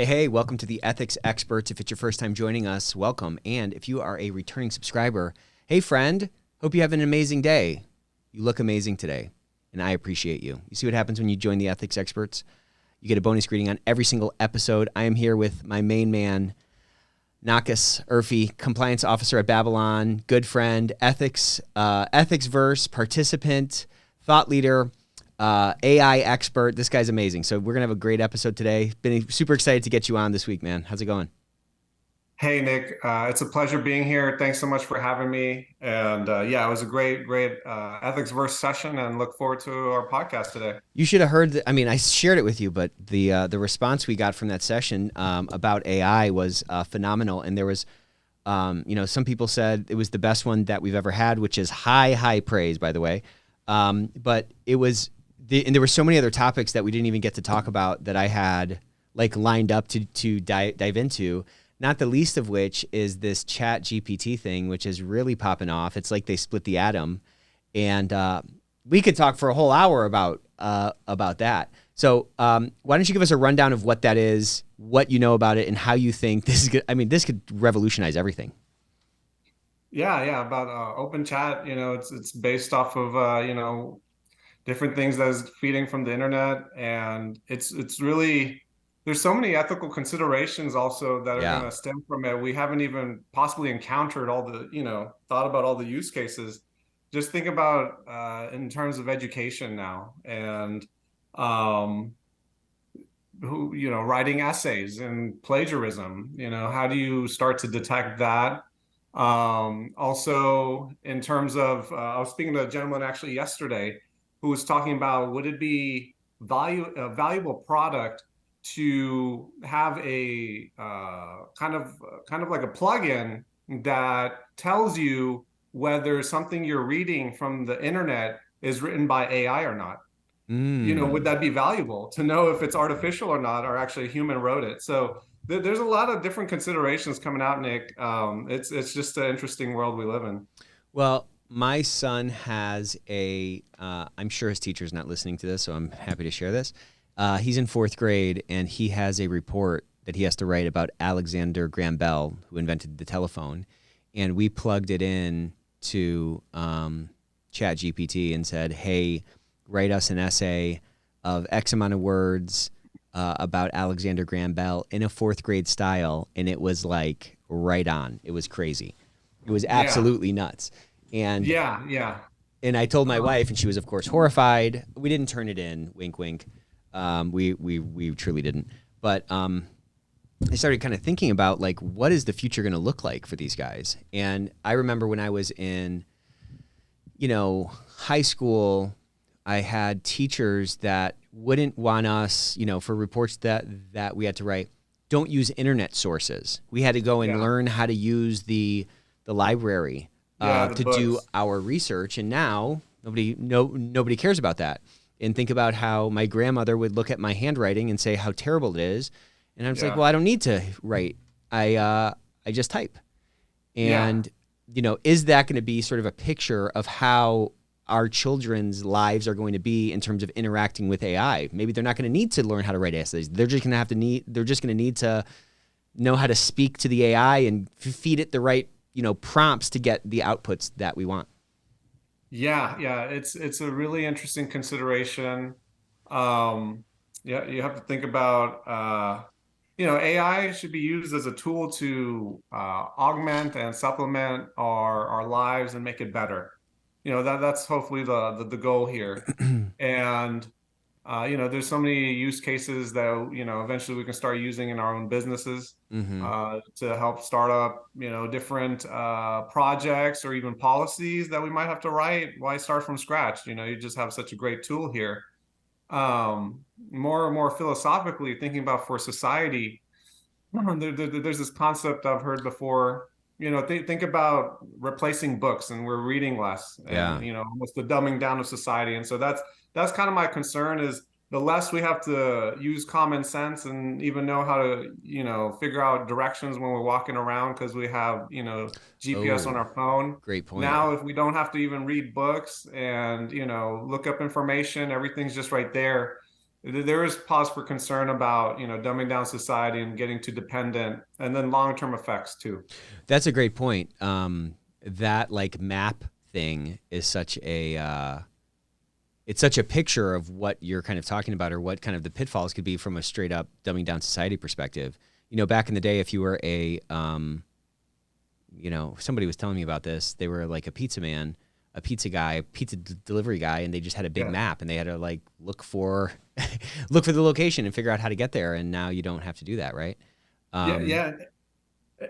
Hey, welcome to the Ethics Experts. If it's your first time joining us, welcome. And if you are a returning subscriber, hey friend, hope you have an amazing day. You look amazing today, and I appreciate you. You see what happens when you join the Ethics Experts? You get a bonus greeting on every single episode. I am here with my main man, Nakis Urfi, compliance officer at Babylon, good friend, ethics verse, participant, thought leader, AI expert. This guy's amazing. So we're going to have a great episode today. Been super excited to get you on this week, man. How's it going? Hey, Nick. It's a pleasure being here. Thanks so much for having me. And yeah, it was a great ethics verse session and look forward to our podcast today. You should have heard. I shared it with you, but the response we got from that session about AI was phenomenal. And there was, some people said it was the best one that we've ever had, which is high praise, by the way. But it was, and there were so many other topics that we didn't even get to talk about that I had like lined up to dive into. Not the least of which is this Chat GPT thing, which is really popping off. It's like they split the atom, and we could talk for a whole hour about that. So why don't you give us a rundown of what that is, what you know about it, and how you think this is good? I mean, this could revolutionize everything. Yeah, about open chat. It's based off of different things that is feeding from the internet, and it's really there's so many ethical considerations also that are going Yeah. to stem from it. We haven't even possibly encountered all the thought about all the use cases. Just think about in terms of education now, and um, who writing essays and plagiarism. How do you start to detect that? Also, in terms of, I was speaking to a gentleman actually yesterday who was talking about would it be a valuable product to have a kind of like a plugin that tells you whether something you're reading from the internet is written by AI or not. Would Mm. that be valuable to know if it's artificial or not, or actually a human wrote it? So there's a lot of different considerations coming out, Nick. It's just an interesting world we live in. Well, my son has I'm sure his teacher's not listening to this, so I'm happy to share this. He's in fourth grade, and he has a report that he has to write about Alexander Graham Bell, who invented the telephone. And we plugged it in to Chat GPT and said, hey, write us an essay of X amount of words about Alexander Graham Bell in a fourth grade style. And it was like right on. It was crazy. It was Yeah, absolutely nuts. And yeah. and I told my Um, wife, and she was of course horrified. We didn't turn it in, wink, wink. We truly didn't. But I started kind of thinking about like what is the future going to look like for these guys. And I remember when I was in, high school, I had teachers that wouldn't want us, for reports that we had to write. Don't use internet sources. We had to go and yeah, learn how to use the library yeah, the to do books. our research. And now nobody cares about that. And think about how my grandmother would look at my handwriting and say how terrible it is. And I was like, Yeah, well, I don't need to write. I just type. yeah. And is that going to be sort of a picture of how our children's lives are going to be in terms of interacting with AI? Maybe they're not going to need to learn how to write essays. They're just going to need to know how to speak to the AI and feed it the right, prompts to get the outputs that we want. Yeah. It's a really interesting consideration. Um, yeah, you have to think about AI should be used as a tool to augment and supplement our lives and make it better. That's hopefully the goal here. And there's so many use cases that eventually we can start using in our own businesses Mm-hmm. to help start up different projects or even policies that we might have to write. Why start from scratch? You just have such a great tool here. More and more philosophically thinking about for society, there's this concept I've heard before. Think about replacing books, and we're reading less, and Yeah. almost the dumbing down of society. And so that's kind of my concern is the less we have to use common sense and even know how to figure out directions when we're walking around because we have GPS on Oh, our phone. great point. Now, if we don't have to even read books and look up information, everything's just right there. there is pause for concern about, dumbing down society and getting too dependent, and then long-term effects too. That's a great point. That like map thing is such a it's such a picture of what you're kind of talking about, or what kind of the pitfalls could be from a straight up dumbing down society perspective. Back in the day, if you were somebody was telling me about this. They were like a pizza man, a pizza guy, delivery guy, and they just had a big Yeah. map, and they had to like look for look for the location and figure out how to get there. And now you don't have to do that, right? Yeah, Um, yeah.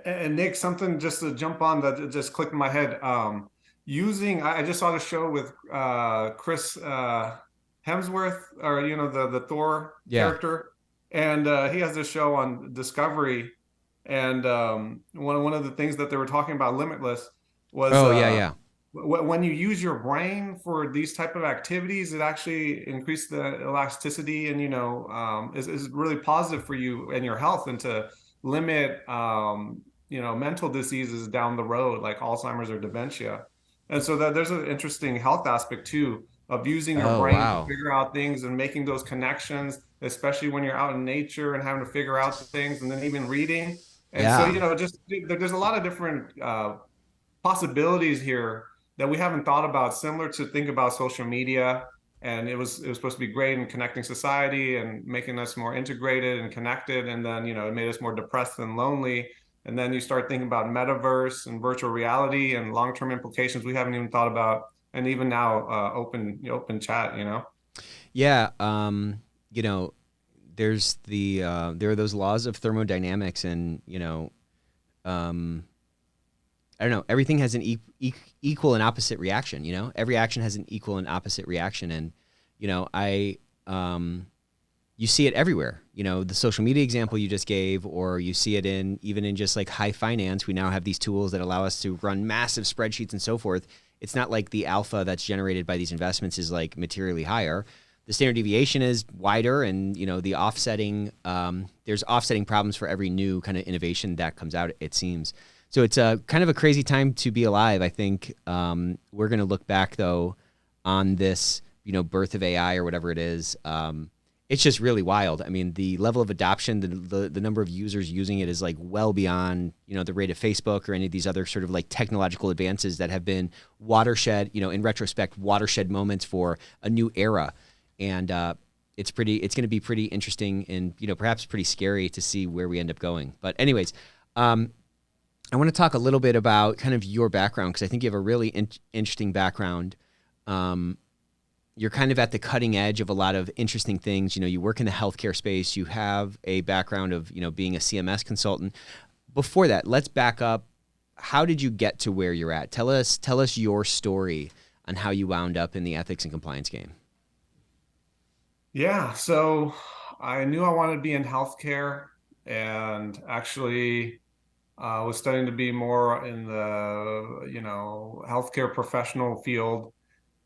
And Nick, something just to jump on that just clicked in my head. I just saw the show with Chris Hemsworth, or the Thor yeah. character, and he has this show on Discovery. And one of the things that they were talking about Limitless was Oh yeah, yeah, when you use your brain for these type of activities, it actually increases the elasticity, and is really positive for you and your health, and to limit mental diseases down the road like Alzheimer's or dementia. And so that there's an interesting health aspect too of using your Oh brain to wow. figure out things and making those connections, especially when you're out in nature and having to figure out things, and then even reading. And so, Yeah. just there's a lot of different possibilities here that we haven't thought about, similar to think about social media. And it was supposed to be great in connecting society and making us more integrated and connected. And then, it made us more depressed and lonely. And then you start thinking about metaverse and virtual reality and long-term implications we haven't even thought about. And even now, open chat. Yeah. You know, there's there are those laws of thermodynamics, and um, I don't know. Everything has an equal and opposite reaction. Every action has an equal and opposite reaction, and I you see it everywhere. The social media example you just gave, or you see it even in just like high finance. We now have these tools that allow us to run massive spreadsheets and so forth. It's not like the alpha that's generated by these investments is like materially higher. The standard deviation is wider, and the offsetting. There's offsetting problems for every new kind of innovation that comes out, it seems. So it's a kind of a crazy time to be alive. I think we're going to look back though on this, birth of AI or whatever it is. It's just really wild. I mean, the level of adoption, the number of users using it is like well beyond, the rate of Facebook or any of these other sort of like technological advances that have been watershed, in retrospect, watershed moments for a new era. And it's going to be pretty interesting and, perhaps pretty scary to see where we end up going. But anyways, I want to talk a little bit about kind of your background, because I think you have a really interesting background. You're kind of at the cutting edge of a lot of interesting things. You work in the healthcare space. You have a background of, being a CMS consultant. Before that, let's back up. How did you get to where you're at? Tell us your story on how you wound up in the ethics and compliance game. Yeah, so I knew I wanted to be in healthcare, and actually was studying to be more in the, healthcare professional field,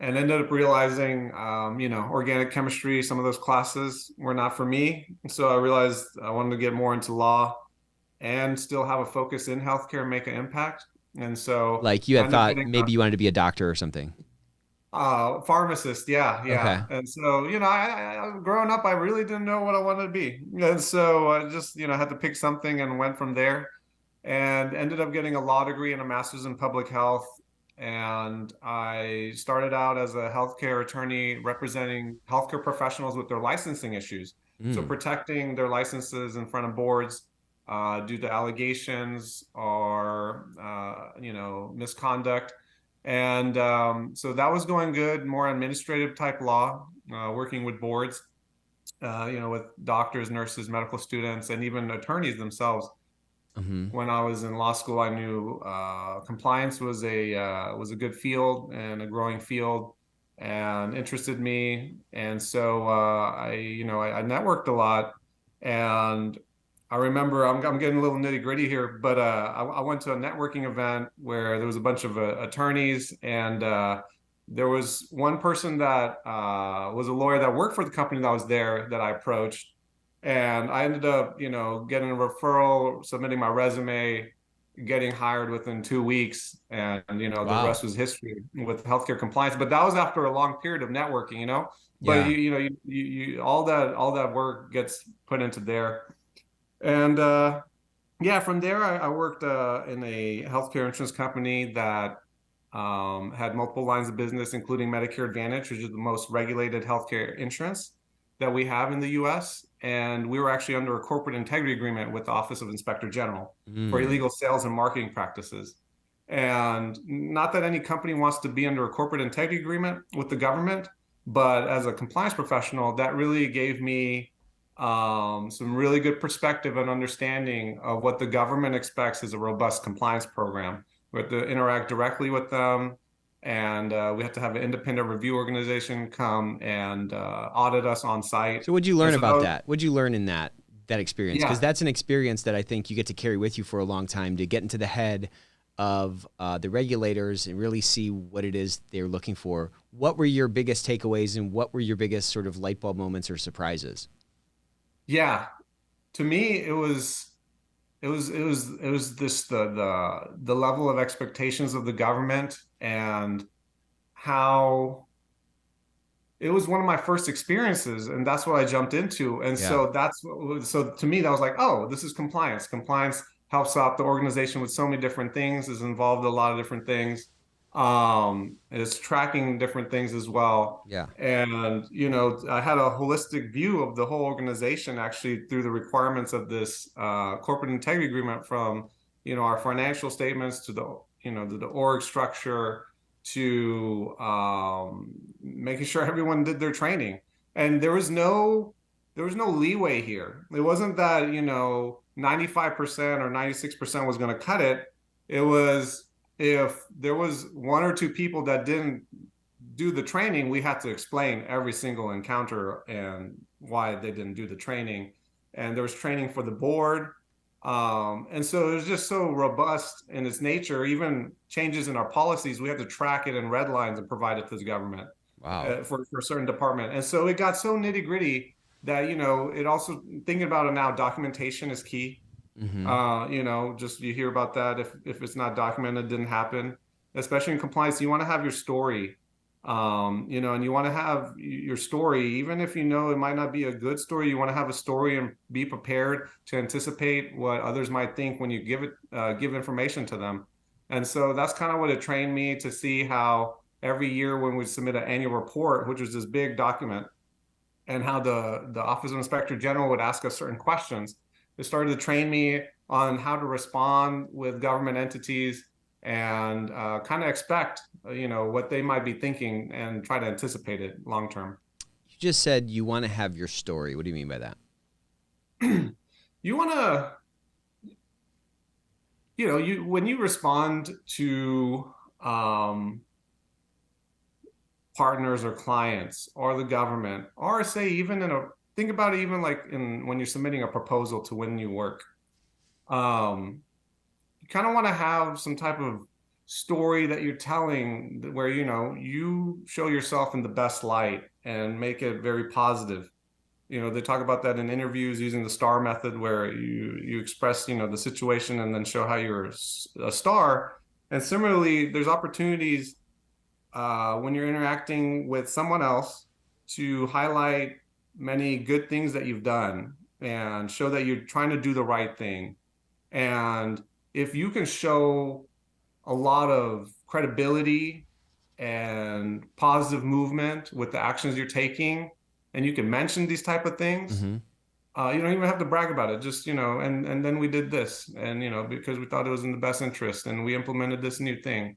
and ended up realizing, organic chemistry, some of those classes were not for me. So I realized I wanted to get more into law and still have a focus in healthcare and make an impact. And so Like you I had ended up thought getting maybe you wanted to be a doctor or something. pharmacist. Yeah, Okay. yeah. And so, growing up, I really didn't know what I wanted to be. And so I just, had to pick something and went from there, and ended up getting a law degree and a master's in public health. And I started out as a healthcare attorney representing healthcare professionals with their licensing issues. So Mm. protecting their licenses in front of boards due to allegations or, misconduct. And so that was going good, more administrative type law, working with boards, with doctors, nurses, medical students, and even attorneys themselves. Mm-hmm. When I was in law school, I knew compliance was a good field and a growing field, and interested me. And so I networked a lot. And I remember, I'm getting a little nitty gritty here, but I went to a networking event where there was a bunch of attorneys, and there was one person that was a lawyer that worked for the company that was there that I approached. And I ended up, getting a referral, submitting my resume. getting hired within 2 weeks, and the Wow. rest was history with healthcare compliance. But that was after a long period of networking, But Yeah. all that work gets put into there, and yeah, from there I worked in a healthcare insurance company that had multiple lines of business, including Medicare Advantage, which is the most regulated healthcare insurance that we have in the US. And we were actually under a corporate integrity agreement with the Office of Inspector General for Mm. illegal sales and marketing practices. And not that any company wants to be under a corporate integrity agreement with the government, but as a compliance professional, that really gave me some really good perspective and understanding of what the government expects as a robust compliance program. We have to interact directly with them, and we have to have an independent review organization come and audit us on site. So what'd you And learn so about that? What'd you learn in that experience? Because yeah, that's an experience that I think you get to carry with you for a long time to get into the head of the regulators and really see what it is they're looking for. What were your biggest takeaways and what were your biggest sort of light bulb moments or surprises? yeah. To me, it was this the level of expectations of the government and how it was one of my first experiences, and that's what I jumped into. And Yeah. so to me that was like, oh, this is compliance. Compliance helps out the organization with so many different things, is involved in a lot of different things. It's tracking different things as well. Yeah. And I had a holistic view of the whole organization actually through the requirements of this corporate integrity agreement, from our financial statements to the org structure, to making sure everyone did their training. And there was no leeway here. It wasn't that 95% or 96% was going to cut it. It was, if there was one or two people that didn't do the training, we had to explain every single encounter and why they didn't do the training. And there was training for the board. And so it was just so robust in its nature. Even changes in our policies, we had to track it in red lines and provide it to the government Wow. for a certain department. And so it got so nitty gritty that, it also, thinking about it now, documentation is key. Mm-hmm. Just you hear about that. If it's not documented, it didn't happen. Especially in compliance, you want to have your story. And you want to have your story, even if it might not be a good story. You want to have a story and be prepared to anticipate what others might think when you give information to them. And so that's kind of what it trained me to see how every year when we submit an annual report, which was this big document, and how the Office of Inspector General would ask us certain questions. It started to train me on how to respond with government entities and kind of expect, what they might be thinking and try to anticipate it long term. You just said you want to have your story. What do you mean by that? You want to, when you respond to partners or clients or the government, or say even think about it, even like when you're submitting a proposal to win new work. You kind of want to have some type of story that you're telling where you show yourself in the best light and make it very positive. They talk about that in interviews using the star method, where you express the situation and then show how you're a star. And similarly, there's opportunities when you're interacting with someone else to highlight many good things that you've done and show that you're trying to do the right thing. And if you can show a lot of credibility and positive movement with the actions you're taking, and you can mention these type of things, Mm-hmm. you don't even have to brag about it. Just, and then we did this, and, because we thought it was in the best interest, and we implemented this new thing.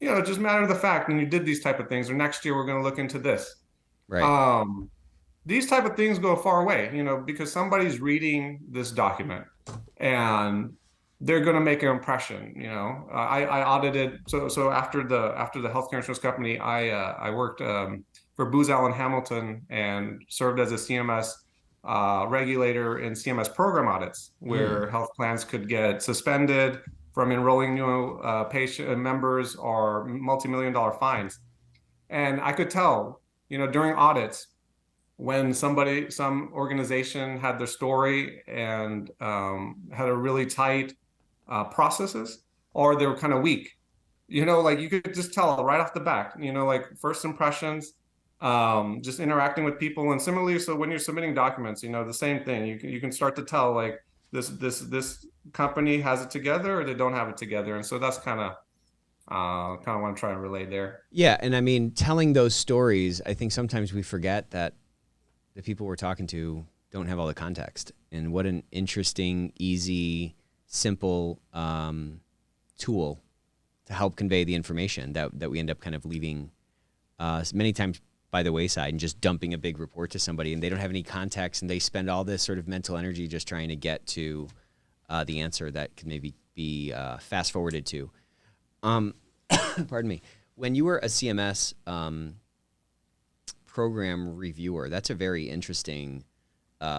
It just matter of the fact when you did these type of things, or next year we're going to look into this. Right. Um, these type of things go a far way, because somebody's reading this document and they're going to make an impression. I audited. So after the healthcare insurance company, I worked for Booz Allen Hamilton and served as a CMS regulator in CMS program audits, Mm. where health plans could get suspended from enrolling new patient members or multi-million-dollar fines. And I could tell, during audits, when some organization had their story and had a really tight processes, or they were kind of weak. Like you could just tell right off the bat, like first impressions, just interacting with people. And similarly, so when you're submitting documents, the same thing. You can start to tell like this company has it together or they don't have it together. And so that's kind of what I'm trying to relay there. Yeah, and I mean, telling those stories, I think sometimes we forget that the people we're talking to don't have all the context. And what an interesting, easy, simple tool to help convey the information that we end up kind of leaving many times by the wayside and just dumping a big report to somebody, and they don't have any context, and they spend all this sort of mental energy just trying to get to the answer that can maybe be fast forwarded to. Pardon me. When you were a CMS program reviewer, that's a very interesting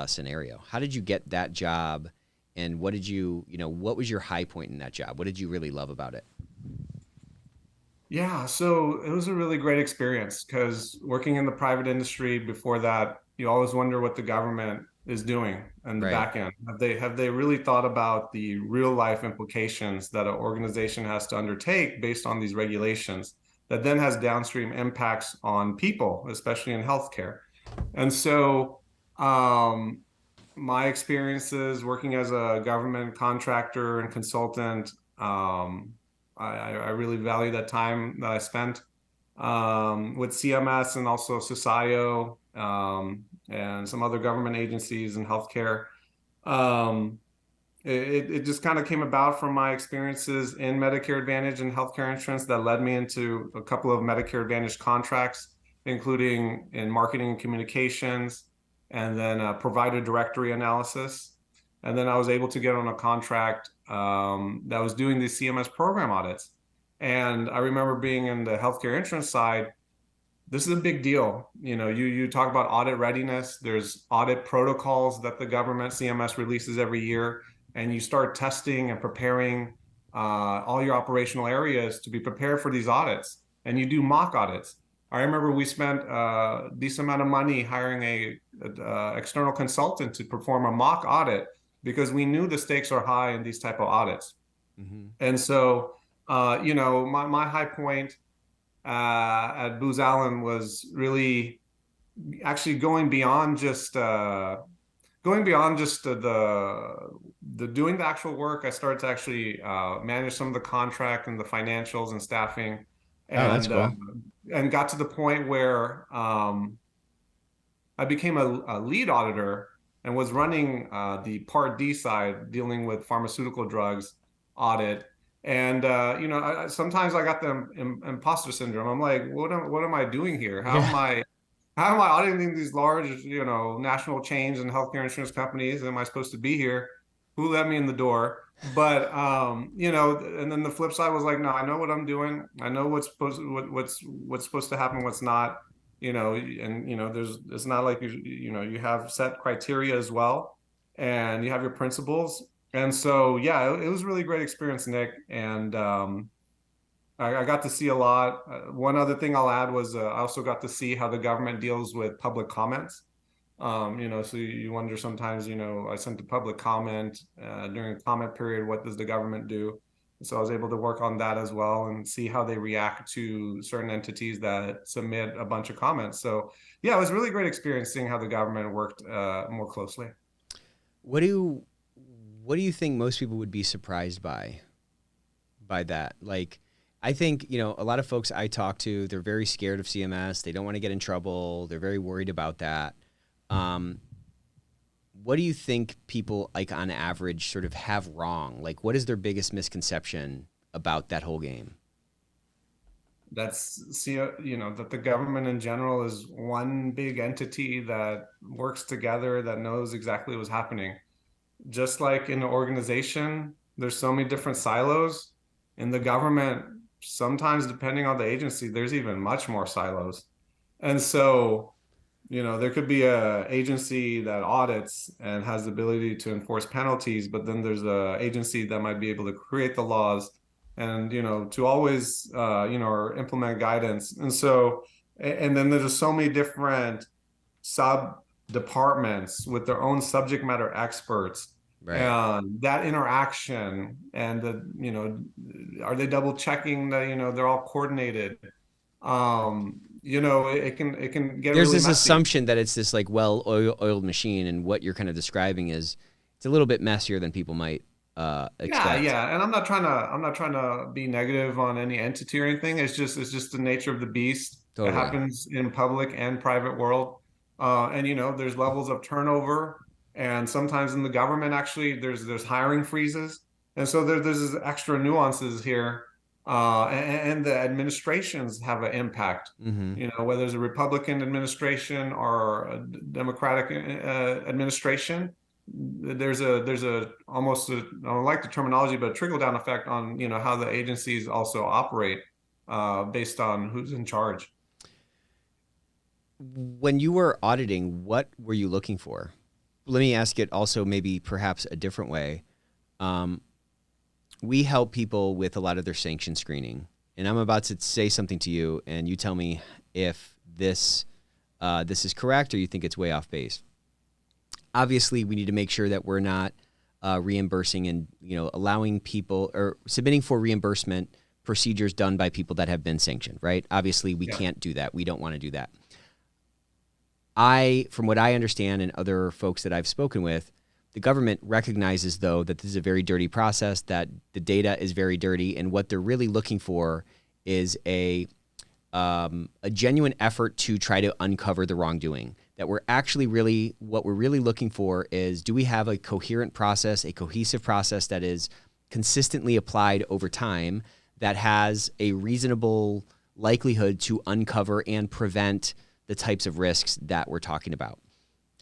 scenario. How did you get that job, and what was your high point in that job? What did you really love about it? Yeah, so it was a really great experience because working in the private industry before that, you always wonder what the government is doing and the Right. back end. Have they really thought about the real life implications that an organization has to undertake based on these regulations that then has downstream impacts on people, especially in healthcare? And so my experiences working as a government contractor and consultant, I really value that time that I spent with CMS and also Socio and some other government agencies in healthcare. Um, it just kind of came about from my experiences in Medicare Advantage and healthcare insurance that led me into a couple of Medicare Advantage contracts, including in marketing and communications, and then provider directory analysis. And then I was able to get on a contract that was doing the CMS program audits. And I remember being in the healthcare insurance side. This is a big deal. You talk about audit readiness. There's audit protocols that the government CMS releases every year, and you start testing and preparing all your operational areas to be prepared for these audits. And you do mock audits. I remember we spent a decent amount of money hiring a external consultant to perform a mock audit because we knew the stakes are high in these type of audits. Mm-hmm. And so, my high point at Booz Allen was really actually going beyond just the doing the actual work. I started to actually manage some of the contract and the financials and staffing, Oh, that's and cool. got to the point where I became a lead auditor and was running the Part D side, dealing with pharmaceutical drugs audit. And sometimes I got the imposter syndrome. I'm like, what am I doing here? How Yeah. am I auditing these large, national chains and healthcare insurance companies? Am I supposed to be here? Who let me in the door? But and then the flip side was like, no, I know what I'm doing. I know what's supposed to happen, what's not. And it's not like you have set criteria as well, and you have your principles. And so, yeah, it was a really great experience, Nick. And I got to see a lot. One other thing I'll add was I also got to see how the government deals with public comments. So you wonder sometimes, I sent a public comment during a comment period. What does the government do? So I was able to work on that as well and see how they react to certain entities that submit a bunch of comments. So yeah, it was a really great experience seeing how the government worked more closely. What do what do you think most people would be surprised by that? Like, I think, a lot of folks I talk to, they're very scared of CMS. They don't want to get in trouble. They're very worried about that. Um, what do you think people, like, on average, sort of have wrong? Like, what is their biggest misconception about that whole game? That the government in general is one big entity that works together, that knows exactly what's happening. Just like in an organization, there's so many different silos. In the government, sometimes depending on the agency, there's even much more silos. And so, there could be a agency that audits and has the ability to enforce penalties, but then there's a agency that might be able to create the laws and, to always, or implement guidance. And so, and then there's just so many different sub departments with their own subject matter experts Right. And that interaction and are they double checking that, they're all coordinated? It can get There's really this messy. assumption that it's this like well-oiled machine, and what you're kind of describing is it's a little bit messier than people might Yeah, expect. yeah. And I'm not trying to be negative on any entity or anything. It's just the nature of the beast. It Totally. happens in public and private world. And there's levels of turnover, and sometimes in the government actually there's hiring freezes. And so there's this extra nuances here. And the administrations have an impact. Mm-hmm. Whether there's a Republican administration or a Democratic administration, there's a almost I don't like the terminology, but a trickle down effect on how the agencies also operate based on who's in charge. When you were auditing, what were you looking for? Let me ask it also, maybe perhaps a different way. Um, we help people with a lot of their sanction screening, and I'm about to say something to you, and you tell me if this is correct or you think it's way off base. Obviously, we need to make sure that we're not reimbursing and allowing people or submitting for reimbursement procedures done by people that have been sanctioned. Right? Obviously, we Yeah. can't do that. We don't want to do that. From what I understand, and other folks that I've spoken with, the government recognizes, though, that this is a very dirty process, that the data is very dirty, and what they're really looking for is a genuine effort to try to uncover the wrongdoing. That what we're really looking for is, do we have a coherent process, a cohesive process that is consistently applied over time, that has a reasonable likelihood to uncover and prevent the types of risks that we're talking about.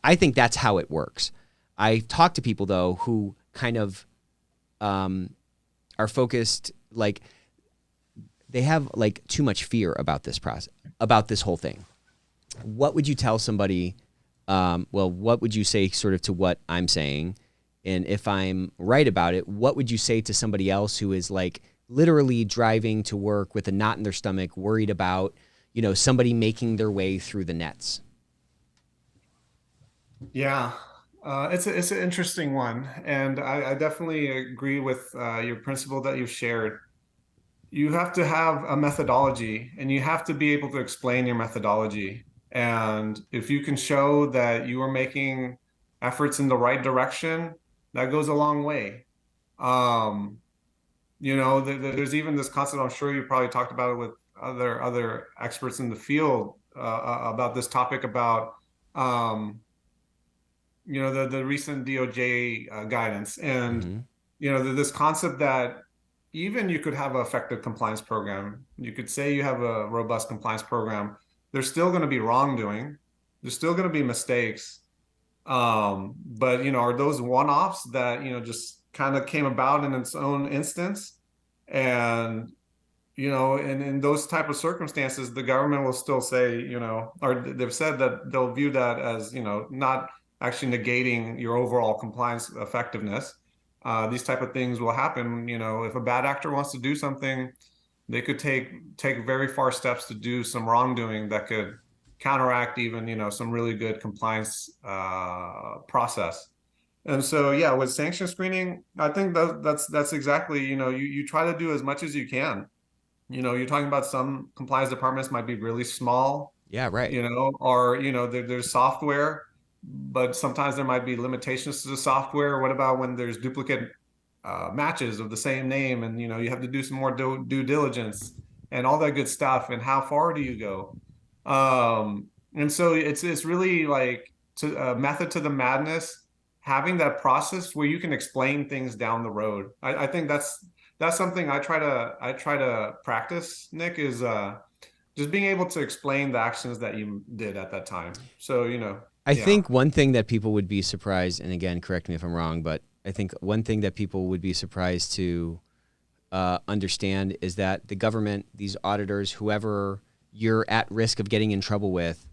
I think that's how it works. I talk to people, though, who kind of are focused, like they have like too much fear about this process, about this whole thing. What would you tell somebody? What would you say sort of to what I'm saying? And if I'm right about it, what would you say to somebody else who is like literally driving to work with a knot in their stomach, worried about, somebody making their way through the nets? Yeah. It's an interesting one, and I definitely agree with your principle that you've shared. You have to have a methodology, and you have to be able to explain your methodology. And if you can show that you are making efforts in the right direction, that goes a long way. Um, there's even this concept, I'm sure you probably talked about it with other experts in the field about this topic about the recent DOJ guidance, and Mm-hmm. this concept that even you could have an effective compliance program. You could say you have a robust compliance program. There's still going to be wrongdoing. There's still going to be mistakes. But are those one-offs that just kind of came about in its own instance? And in those type of circumstances, the government will still say, or they've said that they'll view that as, not actually negating your overall compliance effectiveness. These type of things will happen. If a bad actor wants to do something, they could take very far steps to do some wrongdoing that could counteract even, some really good compliance process. And so, yeah, with sanction screening, I think that's exactly, you try to do as much as you can. You're talking about some compliance departments might be really small, Yeah, right. or there's software, but sometimes there might be limitations to the software. What about when there's duplicate matches of the same name, and you have to do some more due diligence and all that good stuff, and how far do you go? And so it's really like to a method to the madness, having that process where you can explain things down the road. I think that's something I try to practice, Nick, is just being able to explain the actions that you did at that time. So, I yeah. think one thing that people would be surprised, and again, correct me if I'm wrong, but I think one thing that people would be surprised to understand is that the government, these auditors, whoever you're at risk of getting in trouble with,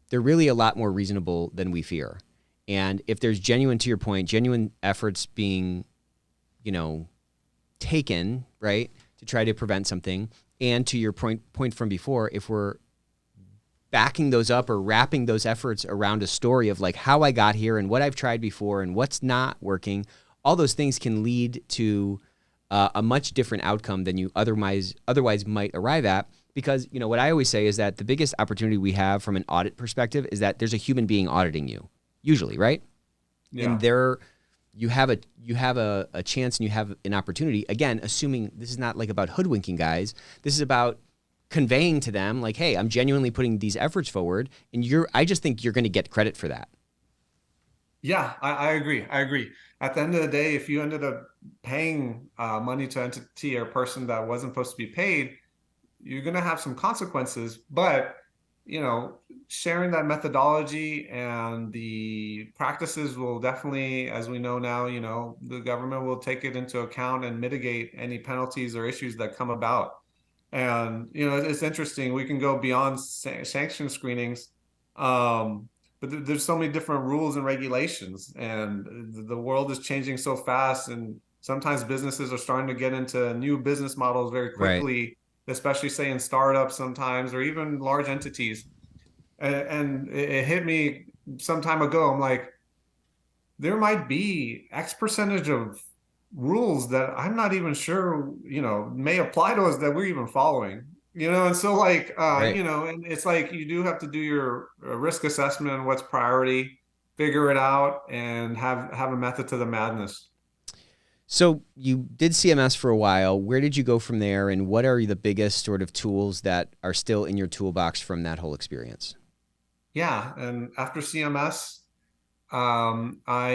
they're really a lot more reasonable than we fear. And if there's genuine, to your point, genuine efforts being, you know, taken, right, to try to prevent something, and to your point from before, if we're backing those up or wrapping those efforts around a story of like how I got here and what I've tried before and what's not working, all those things can lead to a much different outcome than you otherwise might arrive at. Because, you know, what I always say is that the biggest opportunity we have from an audit perspective is that there's a human being auditing you, usually, right? And Yeah. you have a chance, and you have an opportunity, again, assuming this is not like about hoodwinking guys. This is about conveying to them like, hey, I'm genuinely putting these efforts forward, and I just think you're going to get credit for that. Yeah, I agree. I agree. At the end of the day, if you ended up paying money to an entity or person that wasn't supposed to be paid, you're going to have some consequences. But, you know, sharing that methodology and the practices will definitely, as we know now, you know, the government will take it into account and mitigate any penalties or issues that come about. And, you know, it's interesting. We can go beyond sanction screenings. But there's so many different rules and regulations, and the world is changing so fast. And sometimes businesses are starting to get into new business models very Right. quickly, especially say in startups sometimes, or even large entities. And it hit me some time ago. I'm like, there might be X percentage of rules that I'm not even sure, you know, may apply to us that we're even following, you know? And so like, Right. you know, and it's like, you do have to do your risk assessment and what's priority, figure it out, and have a method to the madness. So you did CMS for a while. Where did you go from there, and what are the biggest sort of tools that are still in your toolbox from that whole experience? Yeah. And after CMS, I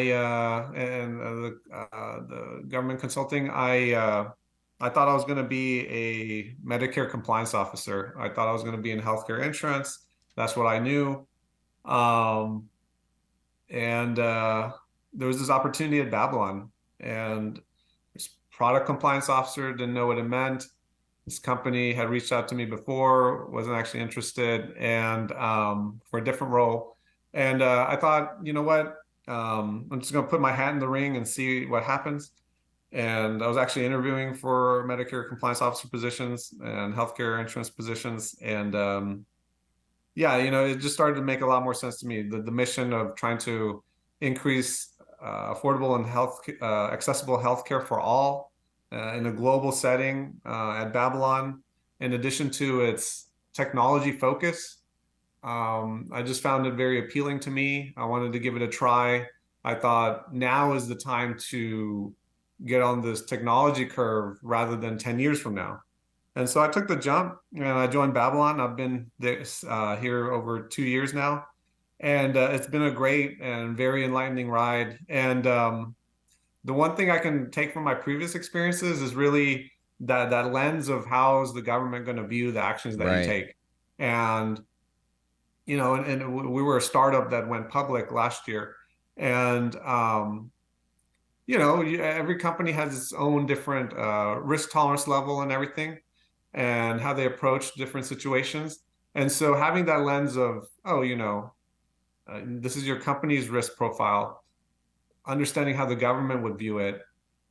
and the government consulting, I thought I was going to be a Medicare compliance officer. I thought I was going to be in healthcare insurance. That's what I knew. Um, and there was this opportunity at Babylon, and this product compliance officer, didn't know what it meant. This company had reached out to me before, wasn't actually interested, and for a different role. And I thought, you know what? I'm just going to put my hat in the ring and see what happens. And I was actually interviewing for Medicare compliance officer positions and healthcare insurance positions. And yeah, you know, it just started to make a lot more sense to me. The mission of trying to increase affordable and accessible healthcare for all in a global setting at Babylon, in addition to its technology focus. I just found it very appealing to me. I wanted to give it a try. I thought now is the time to get on this technology curve rather than 10 years from now. And so I took the jump and I joined Babylon. I've been here over 2 years now. And it's been a great and very enlightening ride. And the one thing I can take from my previous experiences is really that lens of how is the government going to view the actions that you Right. take. And, you know, and we were a startup that went public last year. And, you know, every company has its own different risk tolerance level and everything, and how they approach different situations. And so having that lens of, oh, you know, this is your company's risk profile, understanding how the government would view it,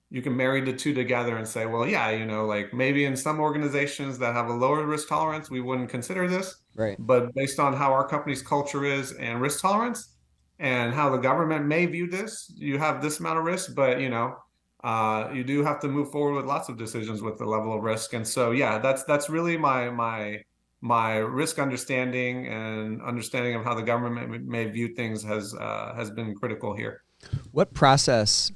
you can marry the two together and say, well, yeah, you know, like maybe in some organizations that have a lower risk tolerance, we wouldn't consider this. Right. But based on how our company's culture is and risk tolerance and how the government may view this, you have this amount of risk, but you know, you do have to move forward with lots of decisions with the level of risk. And so, yeah, that's really my risk understanding and understanding of how the government may view things has been critical here. What process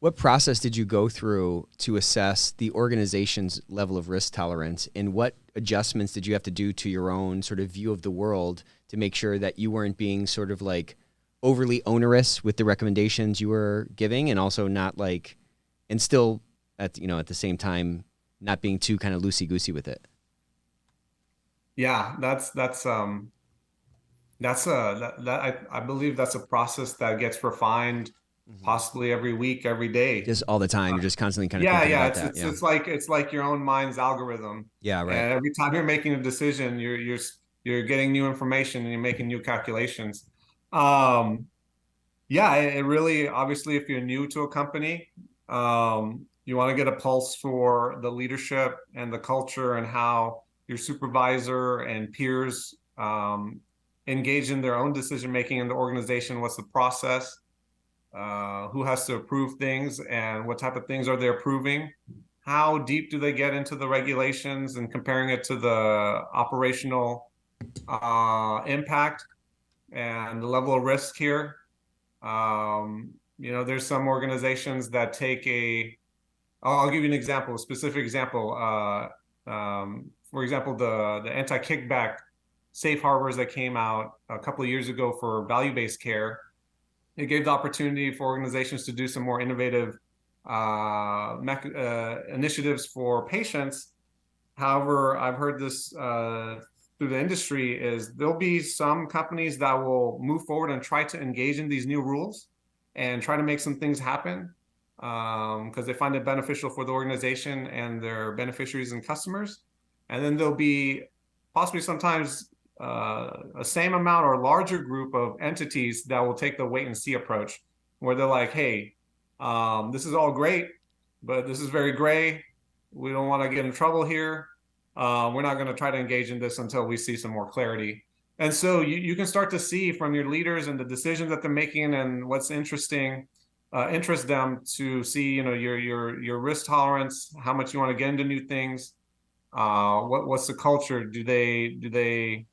what process did you go through to assess the organization's level of risk tolerance, and what adjustments did you have to do to your own sort of view of the world to make sure that you weren't being sort of like overly onerous with the recommendations you were giving, and also not like, and still at, you know, at the same time not being too kind of loosey goosey with it? Yeah, that's I believe that's a process that gets refined Mhm. possibly every week, every day. Just all the time, you're just constantly kind of Yeah, thinking yeah, about it's that. it's Yeah. it's like it's like your own mind's algorithm. Yeah. Right. And every time you're making a decision, you're getting new information and you're making new calculations. Um, yeah, it really obviously if you're new to a company, you want to get a pulse for the leadership and the culture and how your supervisor and peers engage in their own decision making in the organization. What's the process? who has to approve things and what type of things are they approving. How deep do they get into the regulations and comparing it to the operational impact and the level of risk here. There's some organizations that take I'll give you an example, a specific example. For example, the anti-kickback safe harbors that came out a couple of years ago for value-based care. It gave the opportunity for organizations to do some more innovative initiatives for patients. However, I've heard this through the industry is there'll be some companies that will move forward and try to engage in these new rules and try to make some things happen because they find it beneficial for the organization and their beneficiaries and customers. And then there'll be possibly sometimes a same amount or larger group of entities that will take the wait and see approach, where they're like, hey, this is all great, but this is very gray. We don't want to get in trouble here. We're not going to try to engage in this until we see some more clarity. And so you can start to see from your leaders and the decisions that they're making and what's interesting, interest them to see, your risk tolerance, how much you want to get into new things. What's the culture? Do they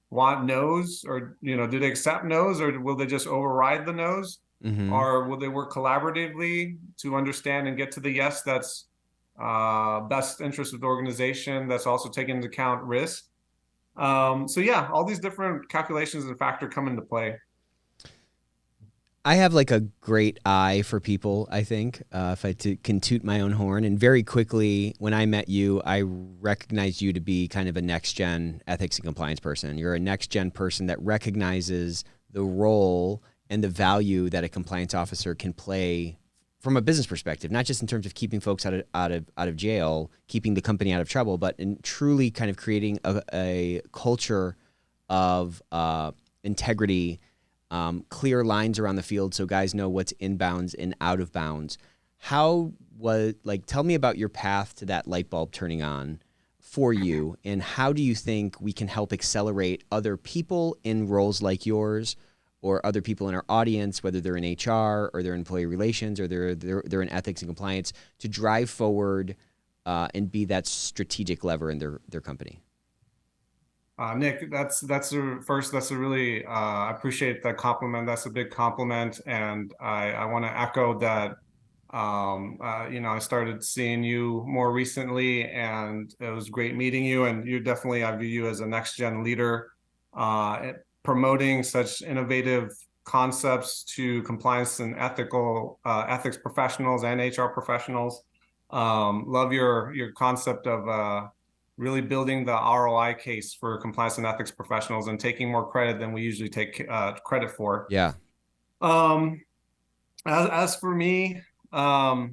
want no's, or do they accept no's, or will they just override the no's? Mm-hmm. Or will they work collaboratively to understand and get to the yes that's best interest of the organization, that's also taking into account risk? So yeah, all these different calculations and factor come into play. I have like a great eye for people, I think, if I can toot my own horn. And very quickly, when I met you, I recognized you to be kind of a next-gen ethics and compliance person. You're a next-gen person that recognizes the role and the value that a compliance officer can play from a business perspective, not just in terms of keeping folks out of jail, keeping the company out of trouble, but in truly kind of creating a culture of integrity, clear lines around the field so guys know what's inbounds and out of bounds. Tell me about your path to that light bulb turning on for you, and how do you think we can help accelerate other people in roles like yours, or other people in our audience, whether they're in HR or they're in employee relations or they're in ethics and compliance, to drive forward and be that strategic lever in their company? Nick, that's a really I appreciate that compliment. That's a big compliment, and I want to echo that. I started seeing you more recently, and it was great meeting you. And you definitely, I view you as a next gen leader, promoting such innovative concepts to compliance and ethics professionals and HR professionals. Love your concept of really building the ROI case for compliance and ethics professionals and taking more credit than we usually take credit for. Yeah. As for me, I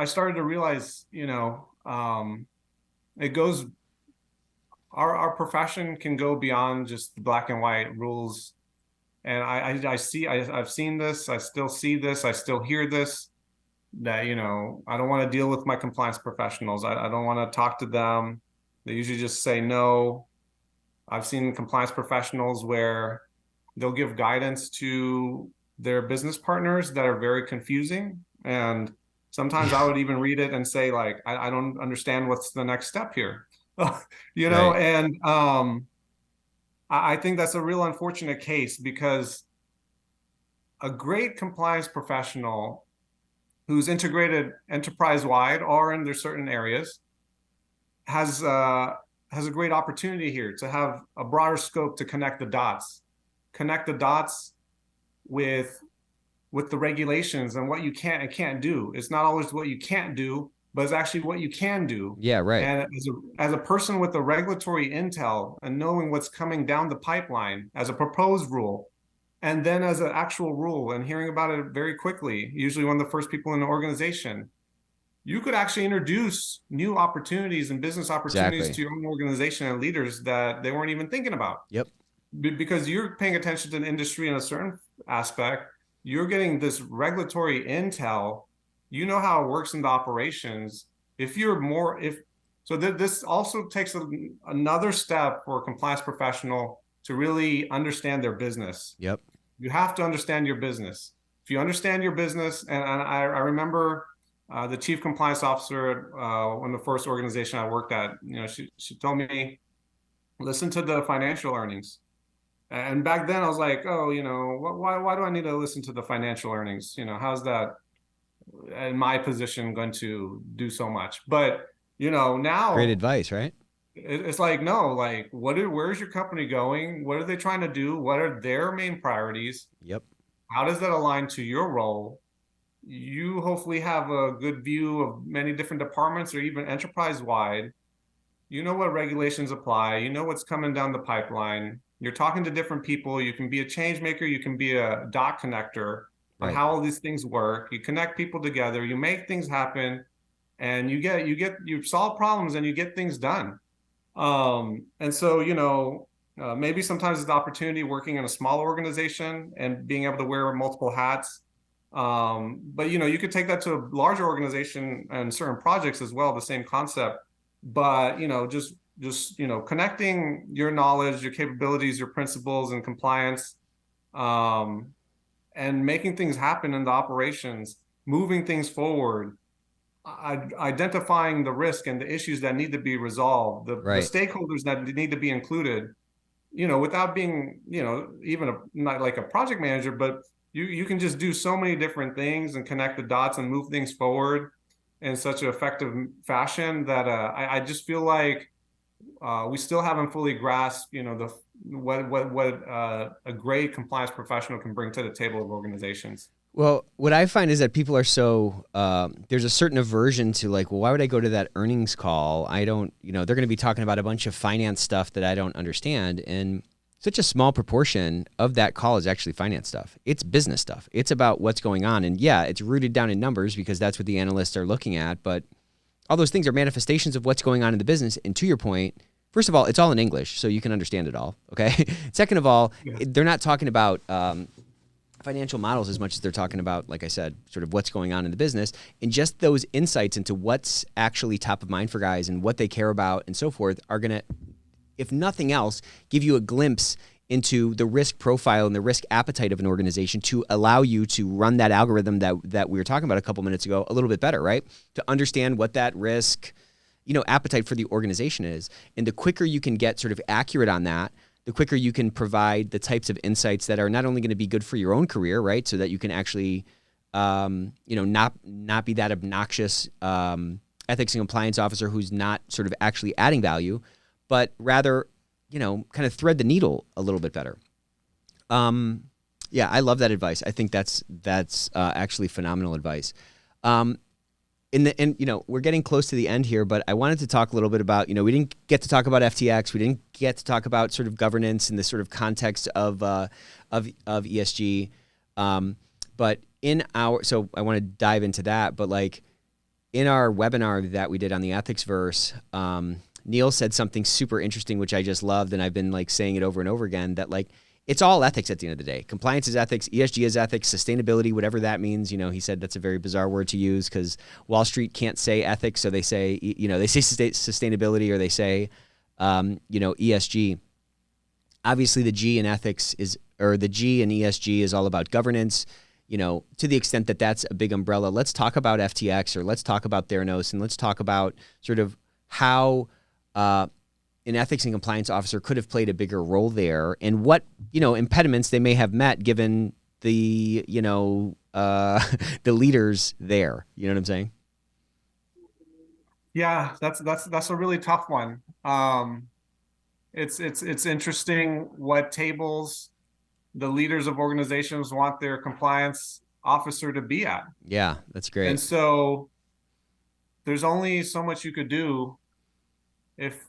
started to realize, it goes, our profession can go beyond just the black and white rules. And I've seen this, I still see this, I still hear this, that, I don't want to deal with my compliance professionals. I don't want to talk to them. They usually just say no. I've seen compliance professionals where they'll give guidance to their business partners that are very confusing. And sometimes I would even read it and say, like, I don't understand what's the next step here. Right. And I think that's a real unfortunate case, because a great compliance professional who's integrated enterprise-wide or in their certain areas has a great opportunity here to have a broader scope to connect the dots with the regulations and what you can and can't do. It's not always what you can't do, but it's actually what you can do. Yeah, right. And as a person with the regulatory intel and knowing what's coming down the pipeline as a proposed rule, and then as an actual rule, and hearing about it very quickly, usually one of the first people in the organization, you could actually introduce new opportunities and business opportunities to your own organization and leaders that they weren't even thinking about. Yep. Because you're paying attention to the industry in a certain aspect, you're getting this regulatory intel, how it works in the operations. So this also takes another step for a compliance professional to really understand their business. Yep. You have to understand your business. If you understand your business, and I remember the chief compliance officer in the first organization I worked at, she told me, listen to the financial earnings. And back then I was like, oh, why do I need to listen to the financial earnings? How's that in my position going to do so much? But, Great now advice, right? it's like, no, like where's your company going? What are they trying to do? What are their main priorities? Yep. How does that align to your role? You hopefully have a good view of many different departments or even enterprise wide. You know what regulations apply. You know what's coming down the pipeline. You're talking to different people. You can be a change maker. You can be a dot connector on Right. how all these things work. You connect people together. You make things happen, and you solve problems and you get things done. And so, maybe sometimes it's the opportunity working in a small organization and being able to wear multiple hats. But you could take that to a larger organization and certain projects as well, the same concept. But connecting your knowledge, your capabilities, your principles and compliance, um, and making things happen in the operations, moving things forward, identifying the risk and the issues that need to be resolved, the Right. stakeholders that need to be included, without being, even not like a project manager, but you can just do so many different things and connect the dots and move things forward in such an effective fashion that I just feel like we still haven't fully grasped, the what a great compliance professional can bring to the table of organizations. Well, what I find is that people are so there's a certain aversion to like, well, why would I go to that earnings call? I don't, they're going to be talking about a bunch of finance stuff that I don't understand, and such a small proportion of that call is actually finance stuff. It's business stuff. It's about what's going on, and yeah, it's rooted down in numbers because that's what the analysts are looking at. But all those things are manifestations of what's going on in the business. And to your point, first of all, it's all in English, so you can understand it all. Okay. Second of all, Yeah. they're not talking about financial models as much as they're talking about, like I said, sort of what's going on in the business, and just those insights into what's actually top of mind for guys and what they care about and so forth are going to, if nothing else, give you a glimpse into the risk profile and the risk appetite of an organization to allow you to run that algorithm that we were talking about a couple minutes ago a little bit better, right? To understand what that risk, appetite for the organization is. And the quicker you can get sort of accurate on that, the quicker you can provide the types of insights that are not only going to be good for your own career, right? So that you can actually, not be that obnoxious ethics and compliance officer who's not sort of actually adding value, but rather, kind of thread the needle a little bit better. Yeah, I love that advice. I think that's actually phenomenal advice. We're getting close to the end here, but I wanted to talk a little bit about, we didn't get to talk about FTX. We didn't get to talk about sort of governance in the sort of context of ESG. But so I want to dive into that, but like in our webinar that we did on the ethics verse, Neil said something super interesting, which I just loved. And I've been like saying it over and over again, that like, it's all ethics at the end of the day. Compliance is ethics, ESG is ethics, sustainability, whatever that means. He said that's a very bizarre word to use because Wall Street can't say ethics. So they say, they say sustainability, or they say, ESG. Obviously the G in ethics the G in ESG is all about governance, to the extent that that's a big umbrella. Let's talk about FTX, or let's talk about Theranos, and let's talk about sort of how, an ethics and compliance officer could have played a bigger role there, and what, impediments they may have met given the, the leaders there. You know what I'm saying? Yeah, that's a really tough one. It's interesting what tables the leaders of organizations want their compliance officer to be at. Yeah, that's And great. so there's only so much you could do if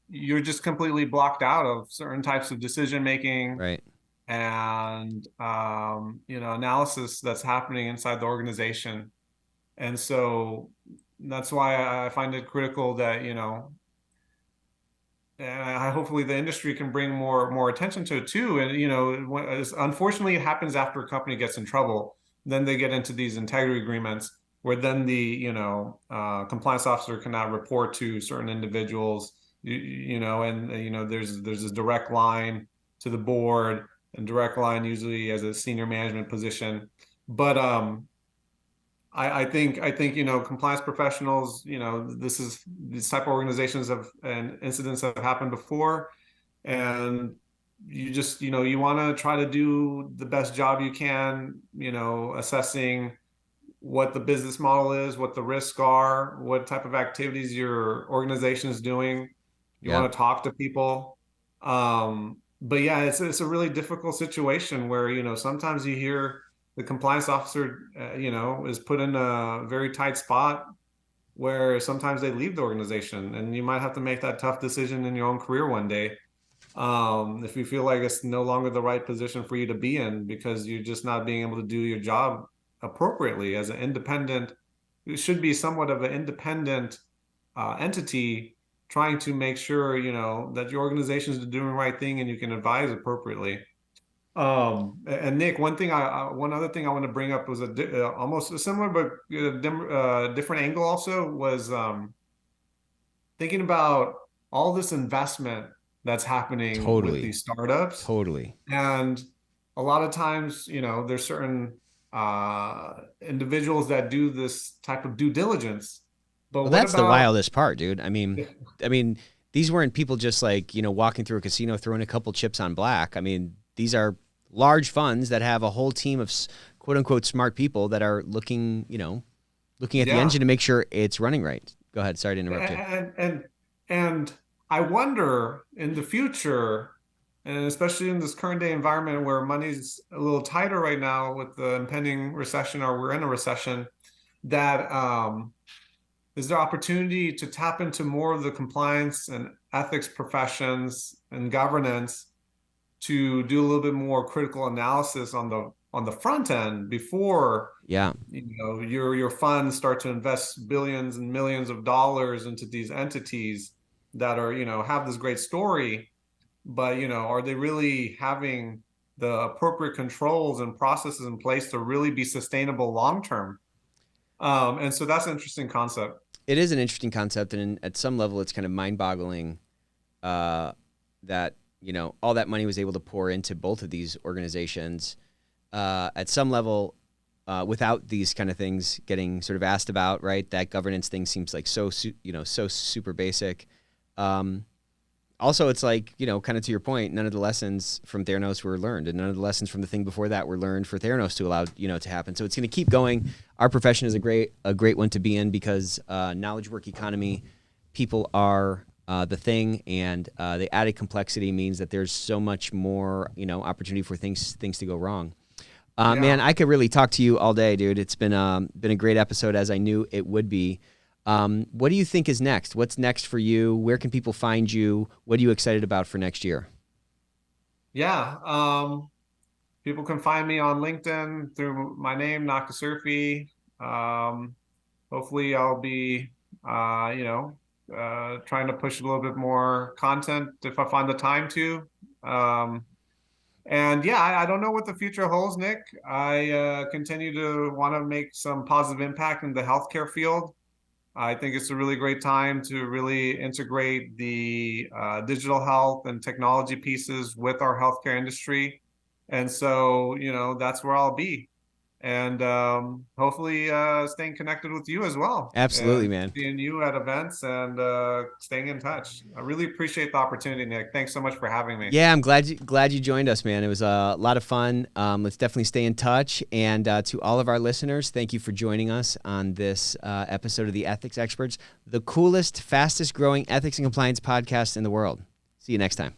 you're just completely blocked out of certain types of decision making Right. and analysis that's happening inside the organization. And so that's why I find it critical that, and hopefully the industry can bring more attention to it too. And unfortunately, it happens after a company gets in trouble. Then they get into these integrity agreements where then the compliance officer cannot report to certain individuals. And there's this direct line. to the board, and direct line usually as a senior management position. But I think compliance professionals, these type of organizations have and incidents have happened before, and you want to try to do the best job you can, assessing what the business model is, what the risks are, what type of activities your organization is doing. You Yeah. want to talk to people. But yeah, it's a really difficult situation where, sometimes you hear the compliance officer, is put in a very tight spot where sometimes they leave the organization, and you might have to make that tough decision in your own career one day. If you feel like it's no longer the right position for you to be in because you're just not being able to do your job appropriately as an independent, it should be somewhat of an independent entity trying to make sure, that your organization is doing the right thing and you can advise appropriately. And Nick, one other thing I want to bring up was almost a similar but different angle also was thinking about all this investment that's happening with Totally. these startups. Totally. And a lot of times, there's certain individuals that do this type of due diligence. But Well, what that's the about, wildest part, dude. I mean, these weren't people just like, walking through a casino throwing a couple chips on black. I mean, these are large funds that have a whole team of quote unquote smart people that are looking at the yeah, engine to make sure it's running right. Go ahead. Sorry to interrupt you. and I wonder in the future, and especially in this current day environment where money's a little tighter right now with the impending recession, or we're in a recession, that is there opportunity to tap into more of the compliance and ethics professions and governance to do a little bit more critical analysis on the front end before Yeah. your funds start to invest billions and millions of dollars into these entities that are have this great story, but are they really having the appropriate controls and processes in place to really be sustainable long term? And so that's an interesting concept. It is an interesting concept, and at some level, it's kind of mind-boggling that all that money was able to pour into both of these organizations. At some level, without these kind of things getting sort of asked about, right? That governance thing seems like so super basic. Also, it's like, kind of to your point, none of the lessons from Theranos were learned, and none of the lessons from the thing before that were learned for Theranos to allow, to happen. So it's going to keep going. Our profession is a great one to be in because knowledge work economy, people are the thing, and the added complexity means that there's so much more, opportunity for things to go wrong. Man, Yeah. I could really talk to you all day, dude. It's been a great episode, as I knew it would be. What do you think is next? What's next for you? Where can people find you? What are you excited about for next year? Yeah. People can find me on LinkedIn through my name, Nakis Urfi. Hopefully I'll be, trying to push a little bit more content if I find the time to. And yeah, I don't know what the future holds, Nick. I continue to want to make some positive impact in the healthcare field. I think it's a really great time to really integrate the digital health and technology pieces with our healthcare industry. And so, that's where I'll be. And hopefully staying connected with you as well Absolutely, and man. seeing you at events and staying in touch. I really appreciate the opportunity, Nick. Thanks so much for having me. Yeah, I'm glad you joined us, man. It was a lot of fun. Let's definitely stay in touch. And to all of our listeners, thank you for joining us on this episode of the Ethics Experts, the coolest, fastest growing ethics and compliance podcast in the world. See you next time.